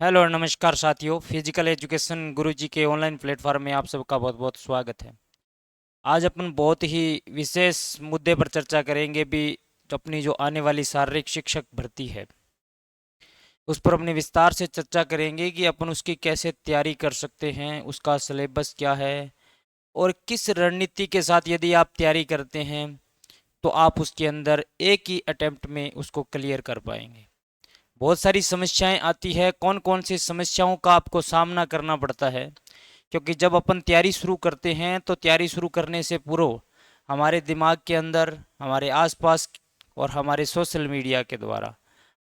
Hello नमस्कार साथियों, physical education गुरुजी के ऑनलाइन प्लेटफॉर्म में आप सबका बहुत बहुत स्वागत है। आज अपन बहुत ही विशेष मुद्दे पर चर्चा करेंगे भी, जो अपनी जो आने वाली शारीरिक शिक्षक भर्ती है उस पर अपने विस्तार से चर्चा करेंगे कि अपन उसकी कैसे तैयारी कर सकते हैं, उसका सिलेबस क्या है और किस रणनीति के साथ यदि आप तैयारी करते हैं तो आप उसके अंदर एक ही अटेम्प्ट में उसको क्लियर कर पाएंगे। बहुत सारी समस्याएं आती है, कौन कौन सी समस्याओं का आपको सामना करना पड़ता है, क्योंकि जब अपन तैयारी शुरू करते हैं तो तैयारी शुरू करने से पूर्व हमारे दिमाग के अंदर, हमारे आसपास और हमारे सोशल मीडिया के द्वारा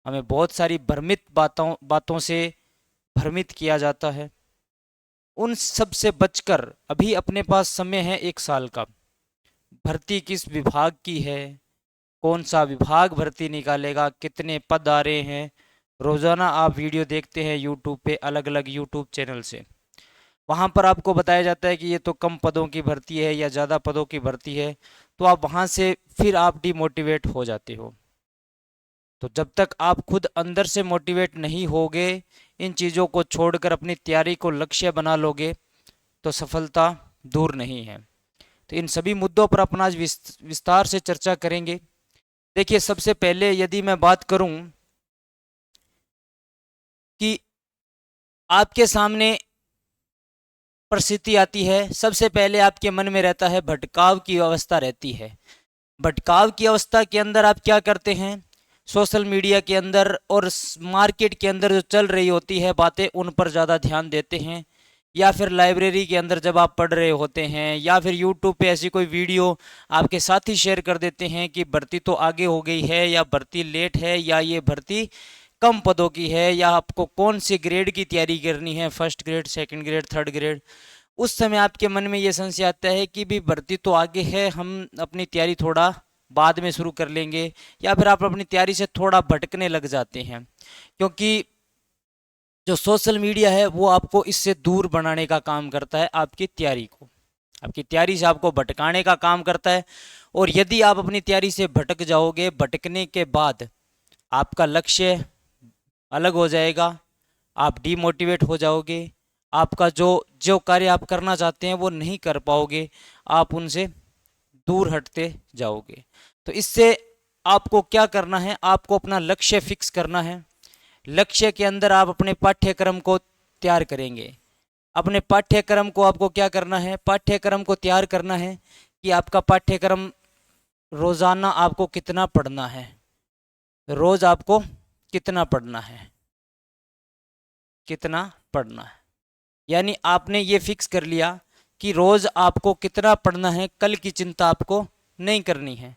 हमें बहुत सारी भ्रमित बातों बातों से भ्रमित किया जाता है। उन सब से बचकर अभी अपने पास समय है 1 साल का। भर्ती किस विभाग की है, कौन सा विभाग भर्ती निकालेगा, कितने पद आ रहे हैं, रोज़ाना आप वीडियो देखते हैं यूट्यूब पे, अलग अलग यूट्यूब चैनल से। वहाँ पर आपको बताया जाता है कि ये तो कम पदों की भर्ती है या ज़्यादा पदों की भर्ती है, तो आप वहाँ से फिर आप डिमोटिवेट हो जाते हो। तो जब तक आप खुद अंदर से मोटिवेट नहीं होगे, इन चीज़ों को छोड़कर अपनी तैयारी को लक्ष्य बना लोगे, तो सफलता दूर नहीं है। तो इन सभी मुद्दों पर अपन आज विस्तार से चर्चा करेंगे। देखिए, सबसे पहले यदि मैं बात करूं कि आपके सामने परिस्थिति आती है, सबसे पहले आपके मन में रहता है, भटकाव की अवस्था रहती है। भटकाव की अवस्था के अंदर आप क्या करते हैं, सोशल मीडिया के अंदर और मार्केट के अंदर जो चल रही होती है बातें, उन पर ज़्यादा ध्यान देते हैं। या फिर लाइब्रेरी के अंदर जब आप पढ़ रहे होते हैं, या फिर यूट्यूब पे ऐसी कोई वीडियो आपके साथी शेयर कर देते हैं कि भर्ती तो आगे हो गई है, या भर्ती लेट है, या ये भर्ती कम पदों की है, या आपको कौन से ग्रेड की तैयारी करनी है, first grade, second grade, third grade. उस समय आपके मन में ये संशय आता है कि भी भर्ती तो आगे है, हम अपनी तैयारी थोड़ा बाद में शुरू कर लेंगे। या फिर आप अपनी तैयारी से थोड़ा भटकने लग जाते हैं, क्योंकि जो सोशल मीडिया है वो आपको इससे दूर बनाने का काम करता है, आपकी तैयारी को, आपकी तैयारी से आपको भटकाने का काम करता है। और यदि आप अपनी तैयारी से भटक जाओगे, भटकने के बाद आपका लक्ष्य अलग हो जाएगा, आप डीमोटिवेट हो जाओगे, आपका जो जो कार्य आप करना चाहते हैं वो नहीं कर पाओगे, आप उनसे दूर हटते जाओगे। तो इससे आपको क्या करना है, आपको अपना लक्ष्य फिक्स करना है। लक्ष्य के अंदर आप अपने पाठ्यक्रम को तैयार करेंगे। अपने पाठ्यक्रम को आपको क्या करना है, पाठ्यक्रम को तैयार करना है कि आपका पाठ्यक्रम रोजाना आपको कितना पढ़ना है, रोज आपको कितना पढ़ना है, कितना पढ़ना है। यानी आपने ये फिक्स कर लिया कि रोज आपको कितना पढ़ना है, कल की चिंता आपको नहीं करनी है।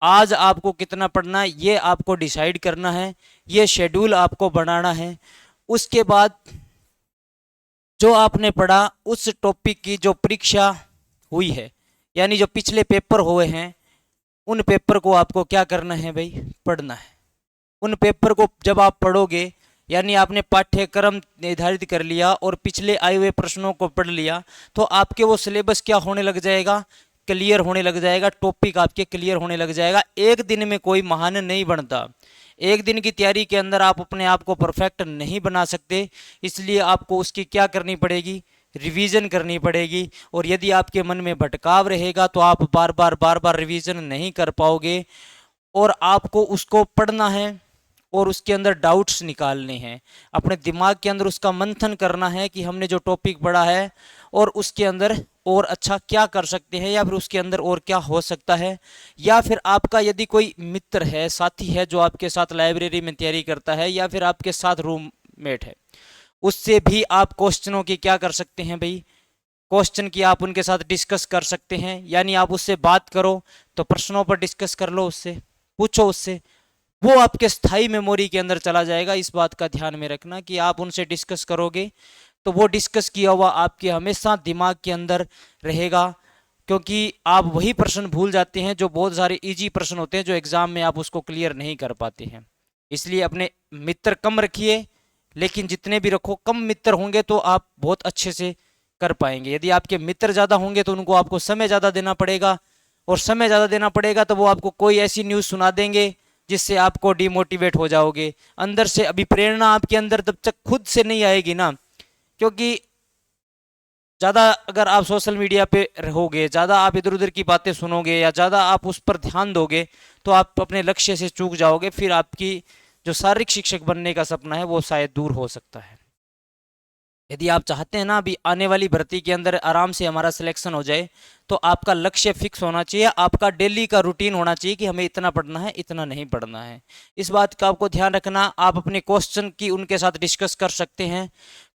आज आपको कितना पढ़ना है ये आपको डिसाइड करना है, ये शेड्यूल आपको बनाना है। उसके बाद जो आपने पढ़ा, उस टॉपिक की जो परीक्षा हुई है, यानी जो पिछले पेपर हुए हैं, उन पेपर को आपको क्या करना है भाई, पढ़ना है। उन पेपर को जब आप पढ़ोगे, यानी आपने पाठ्यक्रम निर्धारित कर लिया और पिछले आए हुए प्रश्नों को पढ़ लिया, तो आपके वो सिलेबस क्या होने लग जाएगा, क्लियर होने लग जाएगा, टॉपिक आपके क्लियर होने लग जाएगा। एक दिन में कोई महान नहीं बनता, एक दिन की तैयारी के अंदर आप अपने आप को परफेक्ट नहीं बना सकते। इसलिए आपको उसकी क्या करनी पड़ेगी, रिवीजन करनी पड़ेगी। और यदि आपके मन में भटकाव रहेगा तो आप बार बार रिवीजन नहीं कर पाओगे, और आपको उसको पढ़ना है और उसके अंदर डाउट्स निकालने हैं, अपने दिमाग के अंदर उसका मंथन करना है कि हमने जो टॉपिक पढ़ा है और उसके अंदर और अच्छा क्या कर सकते हैं, या फिर उसके अंदर और क्या हो सकता है। या फिर आपका यदि कोई मित्र है, साथी है जो आपके साथ लाइब्रेरी में तैयारी करता है, या फिर आपके साथ रूममेट है, उससे भी आप क्वेश्चनों की क्या कर सकते हैं भाई, क्वेश्चन की आप उनके साथ डिस्कस कर सकते हैं। यानी आप उससे बात करो तो प्रश्नों पर डिस्कस कर लो, उससे पूछो, उससे वो आपके स्थायी मेमोरी के अंदर चला जाएगा। इस बात का ध्यान में रखना कि आप उनसे डिस्कस करोगे तो वो डिस्कस किया हुआ आपके हमेशा दिमाग के अंदर रहेगा, क्योंकि आप वही प्रश्न भूल जाते हैं जो बहुत सारे इजी प्रश्न होते हैं, जो एग्जाम में आप उसको क्लियर नहीं कर पाते हैं। इसलिए अपने मित्र कम रखिए, लेकिन जितने भी रखो, कम मित्र होंगे तो आप बहुत अच्छे से कर पाएंगे। यदि आपके मित्र ज़्यादा होंगे तो उनको आपको समय ज़्यादा देना पड़ेगा, और समय ज़्यादा देना पड़ेगा तो वो आपको कोई ऐसी न्यूज़ सुना देंगे जिससे आपको डिमोटिवेट हो जाओगे अंदर से। अभी प्रेरणा आपके अंदर तब तक खुद से नहीं आएगी ना, क्योंकि ज़्यादा अगर आप सोशल मीडिया पे रहोगे, ज़्यादा आप इधर उधर की बातें सुनोगे या ज़्यादा आप उस पर ध्यान दोगे तो आप अपने लक्ष्य से चूक जाओगे। फिर आपकी जो शारीरिक शिक्षक बनने का सपना है वो शायद दूर हो सकता है। यदि आप चाहते हैं ना अभी आने वाली भर्ती के अंदर आराम से हमारा सिलेक्शन हो जाए, तो आपका लक्ष्य फिक्स होना चाहिए, आपका डेली का रूटीन होना चाहिए कि हमें इतना पढ़ना है, इतना नहीं पढ़ना है। इस बात का आपको ध्यान रखना। आप अपने क्वेश्चन की उनके साथ डिस्कस कर सकते हैं,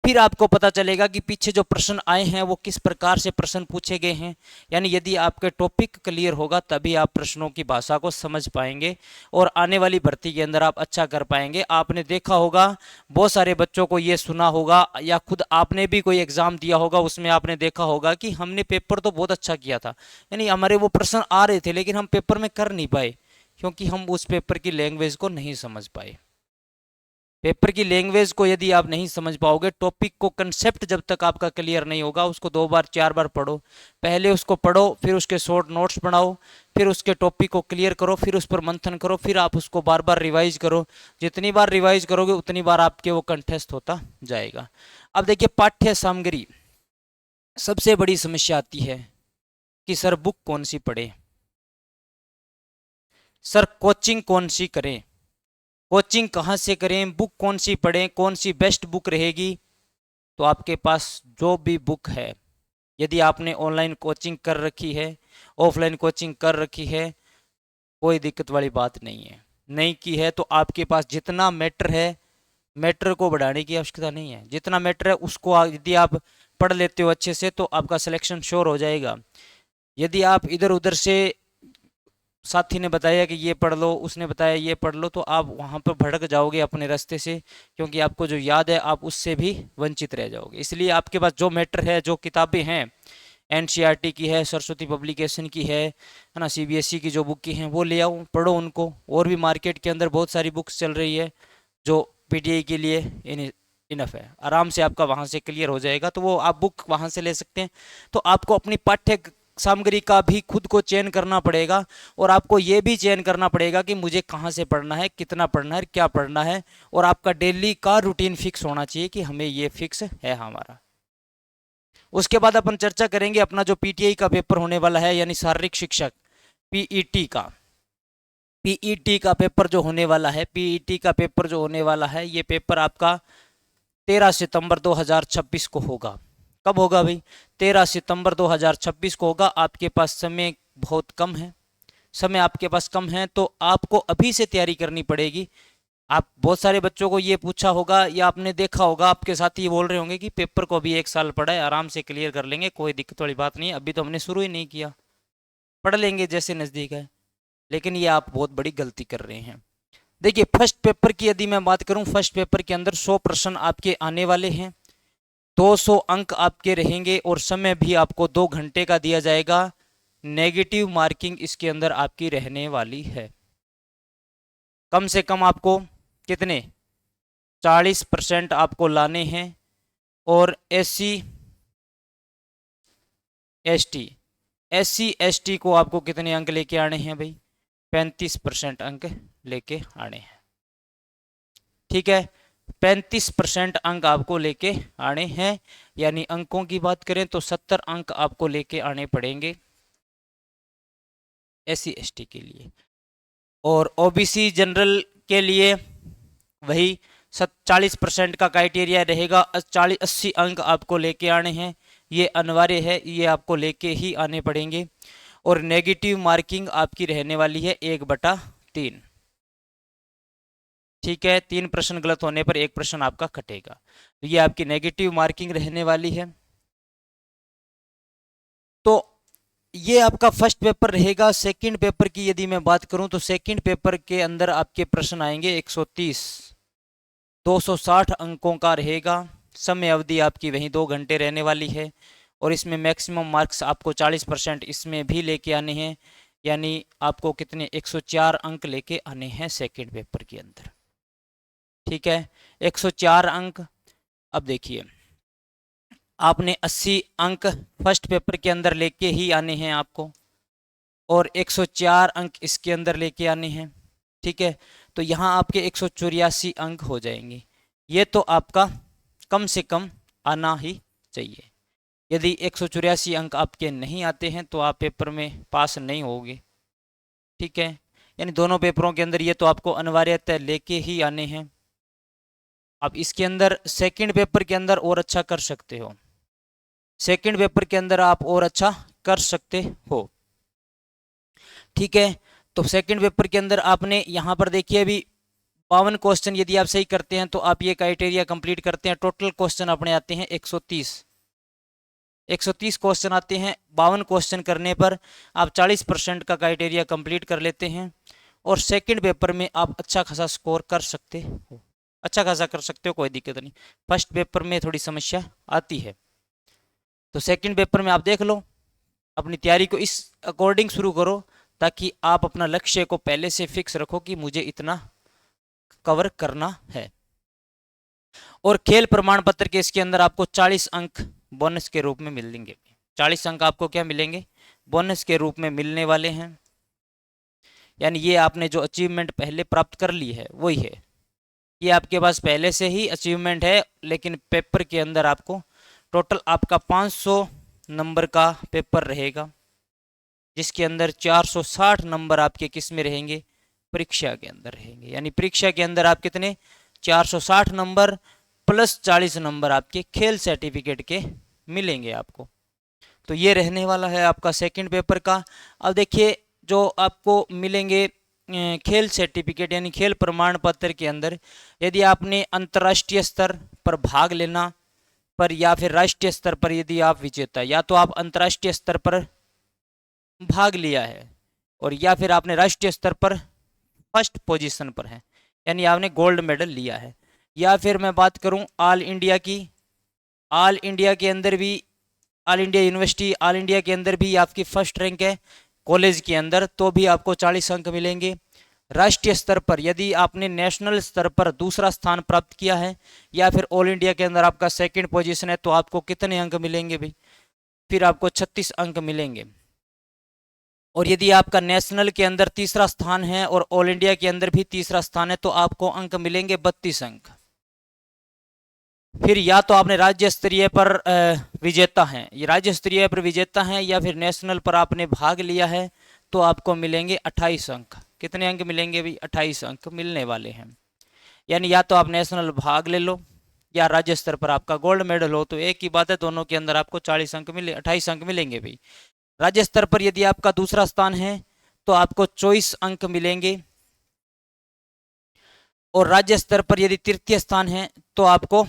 फिर आपको पता चलेगा कि पीछे जो प्रश्न आए हैं वो किस प्रकार से प्रश्न पूछे गए हैं। यानी यदि आपके टॉपिक क्लियर होगा तभी आप प्रश्नों की भाषा को समझ पाएंगे और आने वाली भर्ती के अंदर आप अच्छा कर पाएंगे। आपने देखा होगा, बहुत सारे बच्चों को ये सुना होगा या खुद आपने भी कोई एग्जाम दिया होगा, उसमें आपने देखा होगा कि हमने पेपर तो बहुत अच्छा किया था, यानी हमारे वो प्रश्न आ रहे थे लेकिन हम पेपर में कर नहीं पाए क्योंकि हम उस पेपर की लैंग्वेज को नहीं समझ पाए। पेपर की लैंग्वेज को यदि आप नहीं समझ पाओगे, टॉपिक को कंसेप्ट जब तक आपका क्लियर नहीं होगा, उसको 2 बार 4 बार पढ़ो। पहले उसको पढ़ो, फिर उसके शॉर्ट नोट्स बनाओ, फिर उसके टॉपिक को क्लियर करो, फिर उस पर मंथन करो, फिर आप उसको बार बार रिवाइज करो। जितनी बार रिवाइज करोगे उतनी बार आपके वो कंठस्थ होता जाएगा। अब देखिए पाठ्य सामग्री, सबसे बड़ी समस्या आती है कि सर बुक कौन सी पढ़े, सर कोचिंग कौन सी करें, कोचिंग कहाँ से करें, बुक कौन सी पढ़ें, कौन सी बेस्ट बुक रहेगी। तो आपके पास जो भी बुक है, यदि आपने ऑनलाइन कोचिंग कर रखी है, ऑफलाइन कोचिंग कर रखी है, कोई दिक्कत वाली बात नहीं है। नहीं की है तो आपके पास जितना मैटर है, मैटर को बढ़ाने की आवश्यकता नहीं है। जितना मैटर है उसको यदि आप पढ़ लेते हो अच्छे से तो आपका सिलेक्शन श्योर हो जाएगा। यदि आप इधर उधर से, साथी ने बताया कि ये पढ़ लो, उसने बताया ये पढ़ लो, तो आप वहाँ पर भटक जाओगे अपने रास्ते से, क्योंकि आपको जो याद है आप उससे भी वंचित रह जाओगे। इसलिए आपके पास जो मैटर है, जो किताबें हैं, एनसीईआरटी की है, सरस्वती पब्लिकेशन की है ना, सीबीएसई की जो बुक की हैं वो ले आओ, पढ़ो उनको। और भी मार्केट के अंदर बहुत सारी बुक्स चल रही है जो पीटीआई के लिए इनफ है, आराम से आपका वहाँ से क्लियर हो जाएगा, तो वो आप बुक वहाँ से ले सकते हैं। तो आपको अपनी पाठ्य सामग्री का भी खुद को चयन करना पड़ेगा और आपको ये भी चयन करना पड़ेगा कि मुझे कहाँ से पढ़ना है, कितना पढ़ना है, क्या पढ़ना है। और आपका डेली का रूटीन फिक्स होना चाहिए कि हमें ये फिक्स है हमारा। उसके बाद अपन चर्चा करेंगे अपना जो पीटीआई का पेपर होने वाला है, यानी शारीरिक शिक्षक पीईटी का पेपर जो होने वाला है, पीईटी का पेपर जो होने वाला है, ये पेपर आपका 13 सितंबर 2026 को होगा। कब होगा भाई? 13 सितंबर 2026 को होगा। आपके पास समय बहुत कम है, समय आपके पास कम है, तो आपको अभी से तैयारी करनी पड़ेगी। आप बहुत सारे बच्चों को ये पूछा होगा या आपने देखा होगा, आपके साथ ये बोल रहे होंगे कि पेपर को अभी 1 साल पड़ा है, आराम से क्लियर कर लेंगे, कोई दिक्कत वाली बात नहीं है, अभी तो हमने शुरू ही नहीं किया, पढ़ लेंगे जैसे नज़दीक है। लेकिन ये आप बहुत बड़ी गलती कर रहे हैं। देखिए फर्स्ट पेपर की यदि मैं बात करूं, फर्स्ट पेपर के अंदर 100 प्रश्न आपके आने वाले हैं, 200 अंक आपके रहेंगे और समय भी आपको 2 घंटे का दिया जाएगा। नेगेटिव मार्किंग इसके अंदर आपकी रहने वाली है। कम से कम आपको कितने 40% आपको लाने हैं। और एससी एसटी को आपको कितने अंक लेके आने हैं भाई? 35% अंक लेके आने हैं। ठीक है, 35% अंक आपको लेके आने हैं। यानी अंकों की बात करें तो 70 अंक आपको लेके आने पड़ेंगे एससी एसटी के लिए। और ओबीसी जनरल के लिए वही 40% का क्राइटेरिया रहेगा, 80 अंक आपको लेके आने हैं, ये अनिवार्य है, ये आपको लेके ही आने पड़ेंगे। और नेगेटिव मार्किंग आपकी रहने वाली है 1/3। ठीक है, 3 प्रश्न गलत होने पर 1 प्रश्न आपका कटेगा, तो ये आपकी नेगेटिव मार्किंग रहने वाली है। तो ये आपका फर्स्ट पेपर रहेगा। सेकंड पेपर की यदि मैं बात करूं तो सेकंड पेपर के अंदर आपके प्रश्न आएंगे 130, 260 अंकों का रहेगा। समय अवधि आपकी वही 2 घंटे रहने वाली है और इसमें मैक्सिमम मार्क्स आपको 40% इसमें भी लेके आने हैं। यानी आपको कितने 104 अंक लेके आने हैं सेकंड पेपर के अंदर। ठीक है, 104 अंक। अब देखिए आपने 80 अंक फर्स्ट पेपर के अंदर लेके ही आने हैं आपको, और 104 अंक इसके अंदर लेके आने हैं। ठीक है, तो यहाँ आपके 184 अंक हो जाएंगे। ये तो आपका कम से कम आना ही चाहिए। यदि 184 अंक आपके नहीं आते हैं तो आप पेपर में पास नहीं होगे। ठीक है, यानी दोनों पेपरों के अंदर ये तो आपको अनिवार्यतः लेके ही आने हैं। अब इसके अंदर सेकंड पेपर के अंदर और अच्छा कर सकते हो, सेकंड पेपर के अंदर आप और अच्छा कर सकते हो। ठीक है, तो सेकंड पेपर के अंदर आपने यहाँ पर देखिए अभी 52 क्वेश्चन यदि आप सही करते हैं तो आप ये क्राइटेरिया कंप्लीट करते हैं। टोटल क्वेश्चन अपने आते हैं 130 क्वेश्चन आते हैं। 52 क्वेश्चन करने पर आप 40% का क्राइटेरिया कंप्लीट कर लेते हैं और सेकंड पेपर में आप अच्छा खासा स्कोर कर सकते हो, अच्छा खासा कर सकते हो, कोई दिक्कत नहीं। फर्स्ट पेपर में थोड़ी समस्या आती है, तो सेकंड पेपर में आप देख लो, अपनी तैयारी को इस अकॉर्डिंग शुरू करो ताकि आप अपना लक्ष्य को पहले से फिक्स रखो कि मुझे इतना कवर करना है। और खेल प्रमाण पत्र के इसके अंदर आपको 40 अंक बोनस के रूप में मिलेंगे। 40 अंक आपको क्या मिलेंगे? बोनस के रूप में मिलने वाले हैं। यानी ये आपने जो अचीवमेंट पहले प्राप्त कर ली है वही है, ये आपके पास पहले से ही अचीवमेंट है, लेकिन पेपर के अंदर आपको टोटल आपका 500 नंबर का पेपर रहेगा, जिसके अंदर 460 नंबर आपके किस में रहेंगे? परीक्षा के अंदर रहेंगे। यानी परीक्षा के अंदर आप कितने? 460 नंबर प्लस 40 नंबर आपके खेल सर्टिफिकेट के मिलेंगे आपको। तो ये रहने वाला है आपका सेकंड पेपर का। अब देखिए जो आपको मिलेंगे खेल सर्टिफिकेट यानी खेल प्रमाण पत्र के अंदर, यदि आपने अंतर्राष्ट्रीय स्तर पर भाग लेना पर या फिर राष्ट्रीय स्तर पर यदि आप विजेता, या तो आप अंतर्राष्ट्रीय स्तर पर भाग लिया है और या फिर आपने राष्ट्रीय स्तर पर फर्स्ट पोजीशन पर है, यानी आपने गोल्ड मेडल लिया है, या फिर मैं बात करूं ऑल इंडिया की, ऑल इंडिया के अंदर भी, all India university all India के अंदर भी आपकी फर्स्ट रैंक है कॉलेज के अंदर, तो भी आपको 40 अंक मिलेंगे। राष्ट्रीय स्तर पर यदि आपने नेशनल स्तर पर दूसरा स्थान प्राप्त किया है या फिर ऑल इंडिया के अंदर आपका सेकंड पोजीशन है, तो आपको कितने अंक मिलेंगे भाई? फिर आपको 36 अंक मिलेंगे। और यदि आपका नेशनल के अंदर तीसरा स्थान है और ऑल इंडिया के अंदर भी तीसरा स्थान है, तो आपको अंक मिलेंगे 32 अंक। फिर या तो आपने राज्य स्तरीय पर विजेता हैं, ये राज्य स्तरीय पर विजेता हैं, या फिर नेशनल पर आपने भाग लिया है, तो आपको मिलेंगे 28 अंक। कितने अंक मिलेंगे भाई? 28 अंक मिलने वाले हैं। यानी या तो आप नेशनल भाग ले लो या राज्य स्तर पर आपका गोल्ड मेडल हो, तो एक ही बात है, दोनों के अंदर आपको 40 अंक मिले, 28 अंक मिलेंगे भाई। राज्य स्तर पर यदि आपका दूसरा स्थान है तो आपको 24 अंक मिलेंगे, और राज्य स्तर पर यदि तृतीय स्थान है तो आपको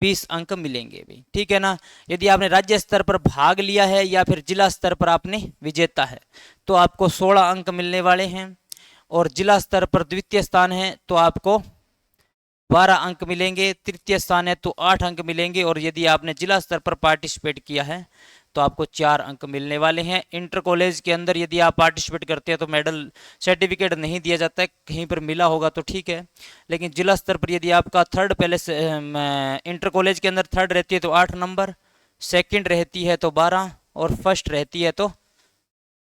20 अंक मिलेंगे भाई। ठीक है ना। यदि आपने राज्य स्तर पर भाग लिया है या फिर जिला स्तर पर आपने विजेता है, तो आपको 16 अंक मिलने वाले हैं, और जिला स्तर पर द्वितीय स्थान है तो आपको 12 अंक मिलेंगे, तृतीय स्थान है तो 8 अंक मिलेंगे, और यदि आपने जिला स्तर पर पार्टिसिपेट किया है तो आपको 4 अंक मिलने वाले हैं। इंटर कॉलेज के अंदर यदि आप पार्टिसिपेट करते हैं तो मेडल सर्टिफिकेट नहीं दिया जाता है, कहीं पर मिला होगा तो ठीक है, लेकिन जिला स्तर पर यदि आपका थर्ड पहले से इंटर कॉलेज के अंदर थर्ड रहती है तो 8 नंबर, सेकंड रहती है तो 12, और फर्स्ट रहती है तो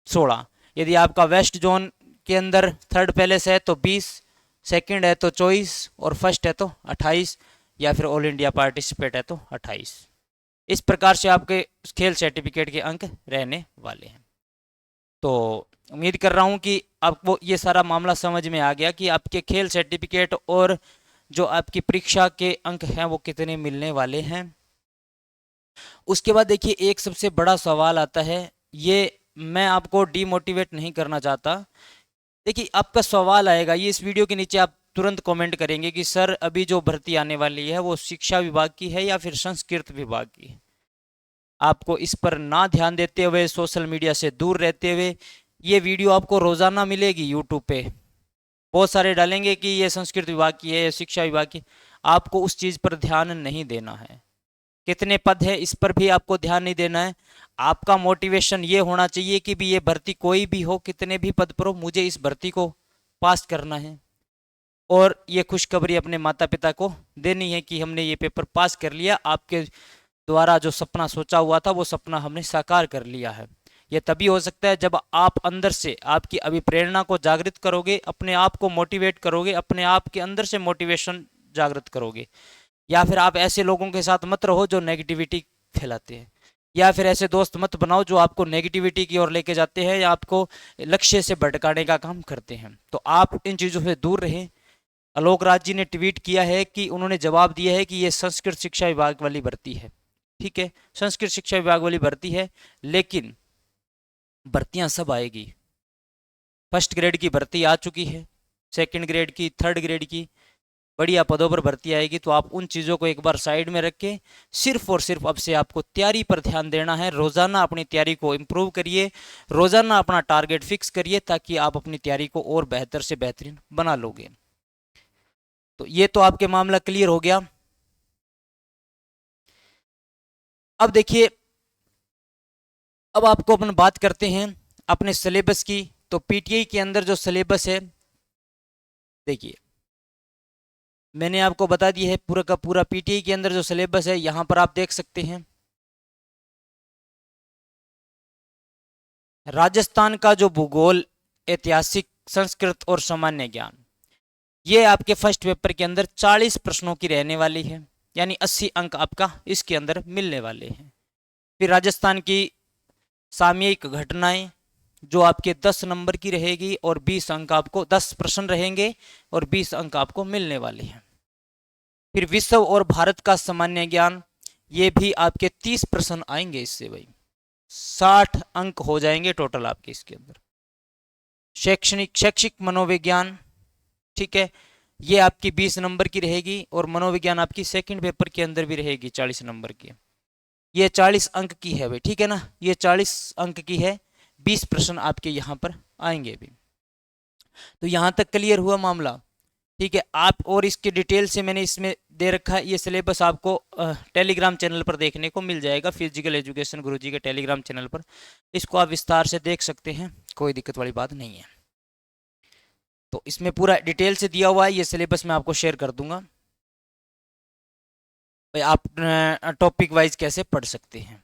16। यदि आपका वेस्ट जोन के अंदर थर्ड पैलेस है तो 20, सेकंड है तो 24, और फर्स्ट है तो 28, या फिर ऑल इंडिया पार्टिसिपेट है तो 28। इस प्रकार से आपके खेल सर्टिफिकेट के अंक रहने वाले हैं। तो उम्मीद कर रहा हूं कि आपको ये सारा मामला समझ में आ गया कि आपके खेल सर्टिफिकेट और जो आपकी परीक्षा के अंक हैं वो कितने मिलने वाले हैं। उसके बाद देखिए एक सबसे बड़ा सवाल आता है, ये मैं आपको डीमोटिवेट नहीं करना चाहता। देखिए आपका सवाल आएगा, ये इस वीडियो के नीचे आप तुरंत कमेंट करेंगे कि सर अभी जो भर्ती आने वाली है वो शिक्षा विभाग की है या फिर संस्कृत विभाग की। आपको इस पर ना ध्यान देते हुए, सोशल मीडिया से दूर रहते हुए, ये वीडियो आपको रोजाना मिलेगी यूट्यूब पे, बहुत सारे डालेंगे कि ये संस्कृत विभाग की है, शिक्षा विभाग की। आपको उस चीज़ पर ध्यान नहीं देना है। कितने पद है इस पर भी आपको ध्यान नहीं देना है। आपका मोटिवेशन ये होना चाहिए कि भी ये भर्ती कोई भी हो, कितने भी पद पर हो, मुझे इस भर्ती को पास करना है, और ये खुशखबरी अपने माता पिता को देनी है कि हमने ये पेपर पास कर लिया, आपके द्वारा जो सपना सोचा हुआ था वो सपना हमने साकार कर लिया है। ये तभी हो सकता है जब आप अंदर से आपकी अभिप्रेरणा को जागृत करोगे, अपने आप को मोटिवेट करोगे, अपने आप के अंदर से मोटिवेशन जागृत करोगे। या फिर आप ऐसे लोगों के साथ मत रहो जो नेगेटिविटी फैलाते हैं, या फिर ऐसे दोस्त मत बनाओ जो आपको नेगेटिविटी की ओर लेके जाते हैं या आपको लक्ष्य से भटकाने का काम करते हैं। तो आप इन चीज़ों से दूर रहें। आलोक राज जी ने ट्वीट किया है कि उन्होंने जवाब दिया है कि ये संस्कृत शिक्षा विभाग वाली भर्ती है, ठीक है, संस्कृत शिक्षा विभाग वाली भर्ती है, लेकिन भर्तियां सब आएगी। फर्स्ट ग्रेड की भर्ती आ चुकी है, सेकंड ग्रेड की, थर्ड ग्रेड की बढ़िया पदों पर भर्ती आएगी। तो आप उन चीज़ों को एक बार साइड में रख के सिर्फ और सिर्फ अब से आपको तैयारी पर ध्यान देना है। रोज़ाना अपनी तैयारी को इम्प्रूव करिए, रोज़ाना अपना टारगेट फिक्स करिए, ताकि आप अपनी तैयारी को और बेहतर से बेहतरीन बना लोगे। तो ये तो आपके मामला क्लियर हो गया। अब देखिए, अब आपको अपन बात करते हैं अपने सिलेबस की। तो पीटीआई के अंदर जो सिलेबस है, देखिए मैंने आपको बता दिया है पूरा का पूरा पीटीआई के अंदर जो सिलेबस है, यहां पर आप देख सकते हैं। राजस्थान का जो भूगोल, ऐतिहासिक, संस्कृत और सामान्य ज्ञान, ये आपके फर्स्ट पेपर के अंदर 40 प्रश्नों की रहने वाली है, यानी 80 अंक आपका इसके अंदर मिलने वाले हैं। फिर राजस्थान की सामयिक घटनाएं जो आपके 10 नंबर की रहेगी और 20 अंक आपको, 10 प्रश्न रहेंगे और 20 अंक आपको मिलने वाले हैं। फिर विश्व और भारत का सामान्य ज्ञान, ये भी आपके 30 प्रश्न आएंगे इससे भाई, 60 अंक हो जाएंगे टोटल आपके इसके अंदर। शैक्षिक मनोविज्ञान, ठीक है, ये आपकी 20 नंबर की रहेगी और मनोविज्ञान आपकी सेकंड पेपर के अंदर भी रहेगी 40 नंबर की। ये 40 अंक की है भाई, ठीक है ना, ये 40 अंक की है, 20 प्रश्न आपके यहाँ पर आएंगे भी। तो यहाँ तक क्लियर हुआ मामला, ठीक है। आप और इसके डिटेल से मैंने इसमें दे रखा है, ये सिलेबस आपको टेलीग्राम चैनल पर देखने को मिल जाएगा, फिजिकल एजुकेशन गुरुजी के टेलीग्राम चैनल पर। इसको आप विस्तार से देख सकते हैं, कोई दिक्कत वाली बात नहीं है। तो इसमें पूरा डिटेल से दिया हुआ है, ये सिलेबस मैं आपको शेयर कर दूंगा भाई, आप टॉपिक वाइज कैसे पढ़ सकते हैं।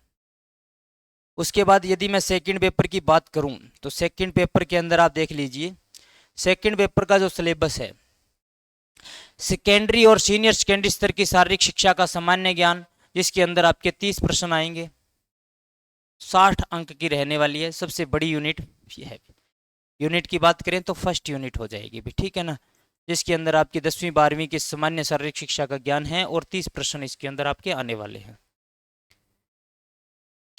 उसके बाद यदि मैं सेकंड पेपर की बात करूं, तो सेकंड पेपर के अंदर आप देख लीजिए, सेकंड पेपर का जो सिलेबस है, सेकेंडरी और सीनियर सेकेंडरी स्तर की शारीरिक शिक्षा का सामान्य ज्ञान, जिसके अंदर आपके 30 प्रश्न आएंगे, 60 अंक की रहने वाली है। सबसे बड़ी यूनिट ये है। यूनिट की बात करें तो फर्स्ट यूनिट हो जाएगी भी, ठीक है ना, जिसके अंदर आपकी 10वीं 12वीं की सामान्य शारीरिक शिक्षा का ज्ञान है और 30 प्रश्न इसके अंदर आपके आने वाले हैं।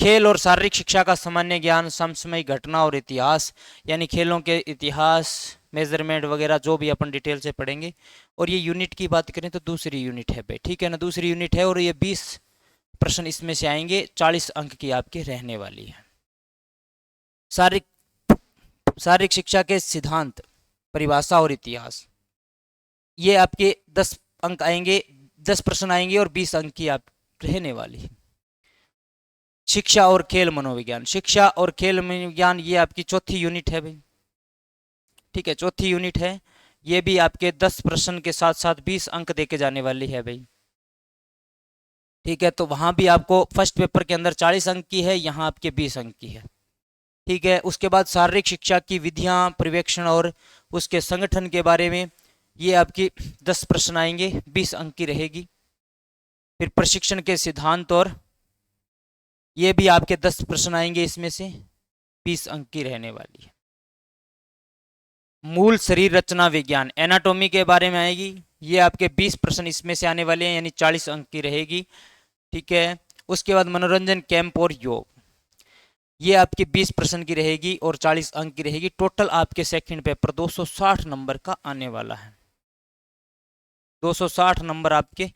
खेल और शारीरिक शिक्षा का सामान्य ज्ञान, समसामयिक घटना और इतिहास, यानी खेलों के इतिहास, मेजरमेंट वगैरह जो भी अपन डिटेल से पढ़ेंगे। और ये यूनिट की बात करें तो दूसरी यूनिट है भाई, ठीक है ना, दूसरी यूनिट है और ये 20 प्रश्न इसमें से आएंगे, 40 अंक की आपके रहने वाली है। शारीरिक शिक्षा के सिद्धांत, परिभाषा और इतिहास, ये आपके 10 अंक आएंगे, 10 प्रश्न आएंगे और 20 अंक की आप रहने वाली है। शिक्षा और खेल मनोविज्ञान, शिक्षा और खेल मनोविज्ञान, ये आपकी चौथी यूनिट है भाई, ठीक है, चौथी यूनिट है। ये भी आपके 10 प्रश्न के साथ साथ 20 अंक देके जाने वाली है भाई, ठीक है। तो वहां भी आपको फर्स्ट पेपर के अंदर 40 अंक की है, यहाँ आपके 20 अंक की है, ठीक है। उसके बाद शारीरिक शिक्षा की विधियां, पर्यवेक्षण और उसके संगठन के बारे में, ये आपकी 10 प्रश्न आएंगे, 20 अंक की रहेगी। फिर प्रशिक्षण के सिद्धांत, और ये भी आपके 10 प्रश्न आएंगे, इसमें से 20 अंक की रहने वाली है। मूल शरीर रचना विज्ञान, एनाटॉमी के बारे में आएगी, ये आपके 20 प्रश्न इसमें से आने वाले हैं, यानी 40 अंक की रहेगी, ठीक है। उसके बाद मनोरंजन कैंप और योग, ये आपके 20 प्रश्न की रहेगी और 40 अंक की रहेगी। टोटल आपके सेकंड पेपर 260 नंबर का आने वाला है, 260 नंबर आपके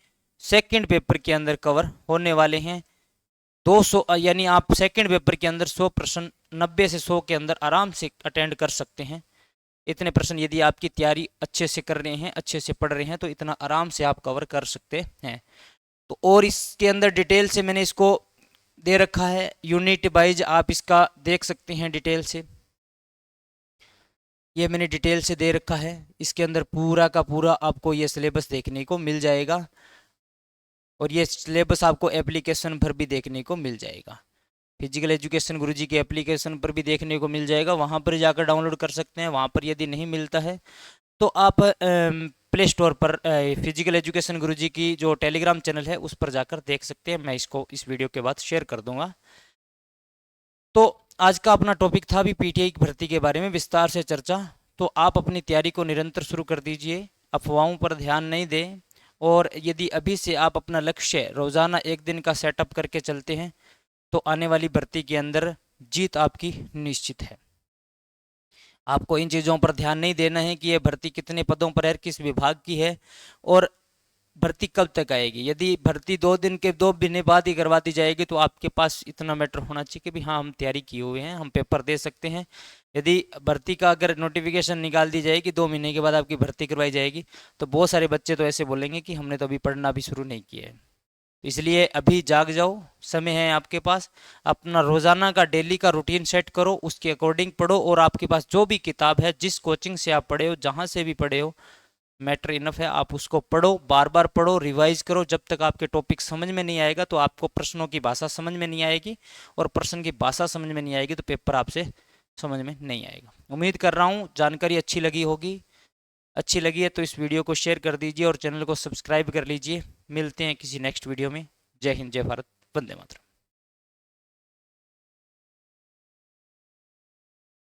सेकंड पेपर के अंदर कवर होने वाले हैं। 200, यानी आप सेकंड पेपर के अंदर 100 प्रश्न, 90 से 100 के अंदर आराम से अटेंड कर सकते हैं। इतने प्रश्न यदि आपकी तैयारी अच्छे से कर रहे हैं, अच्छे से पढ़ रहे हैं, तो इतना आराम से आप कवर कर सकते हैं। तो और इसके अंदर डिटेल से मैंने इसको दे रखा है, यूनिट वाइज आप इसका देख सकते हैं डिटेल से, ये मैंने डिटेल से दे रखा है। इसके अंदर पूरा का पूरा आपको ये सिलेबस देखने को मिल जाएगा और ये सिलेबस आपको एप्लीकेशन पर भी देखने को मिल जाएगा। फिजिकल एजुकेशन गुरुजी के एप्लीकेशन पर भी देखने को मिल जाएगा, वहाँ पर जाकर डाउनलोड कर सकते हैं। वहाँ पर यदि नहीं मिलता है तो आप प्ले स्टोर पर फिजिकल एजुकेशन गुरुजी की जो टेलीग्राम चैनल है उस पर जाकर देख सकते हैं। मैं इसको इस वीडियो के बाद शेयर कर दूंगा। तो आज का अपना टॉपिक था अभी पीटीआई की भर्ती के बारे में विस्तार से चर्चा। तो आप अपनी तैयारी को निरंतर शुरू कर दीजिए, अफवाहों पर ध्यान नहीं दें, और यदि अभी से आप अपना लक्ष्य रोज़ाना एक दिन का सेटअप करके चलते हैं तो आने वाली भर्ती के अंदर जीत आपकी निश्चित है। आपको इन चीज़ों पर ध्यान नहीं देना है कि यह भर्ती कितने पदों पर है, किस विभाग की है, और भर्ती कब तक आएगी। यदि भर्ती 2 महीने बाद ही करवा दी जाएगी तो आपके पास इतना मैटर होना चाहिए कि भी हाँ हम तैयारी किए हुए हैं, हम पेपर दे सकते हैं। यदि भर्ती का अगर नोटिफिकेशन निकाल दी जाएगी 2 महीने के बाद आपकी भर्ती करवाई जाएगी, तो बहुत सारे बच्चे तो ऐसे बोलेंगे कि हमने तो अभी पढ़ना भी शुरू नहीं किया है। इसलिए अभी जाग जाओ, समय है आपके पास। अपना रोजाना का डेली का रूटीन सेट करो, उसके अकॉर्डिंग पढ़ो, और आपके पास जो भी किताब है, जिस कोचिंग से आप पढ़े हो, जहाँ से भी पढ़े हो, मैटर इनफ है। आप उसको पढ़ो, बार बार पढ़ो, रिवाइज करो। जब तक आपके टॉपिक समझ में नहीं आएगा तो आपको प्रश्नों की भाषा समझ में नहीं आएगी, और प्रश्न की भाषा समझ में नहीं आएगी तो पेपर आपसे समझ में नहीं आएगा। उम्मीद कर रहा हूँ जानकारी अच्छी लगी होगी। अच्छी लगी है तो इस वीडियो को शेयर कर दीजिए और चैनल को सब्सक्राइब कर लीजिए। मिलते हैं किसी नेक्स्ट वीडियो में। जय हिंद, जय भारत, वंदे मातरम।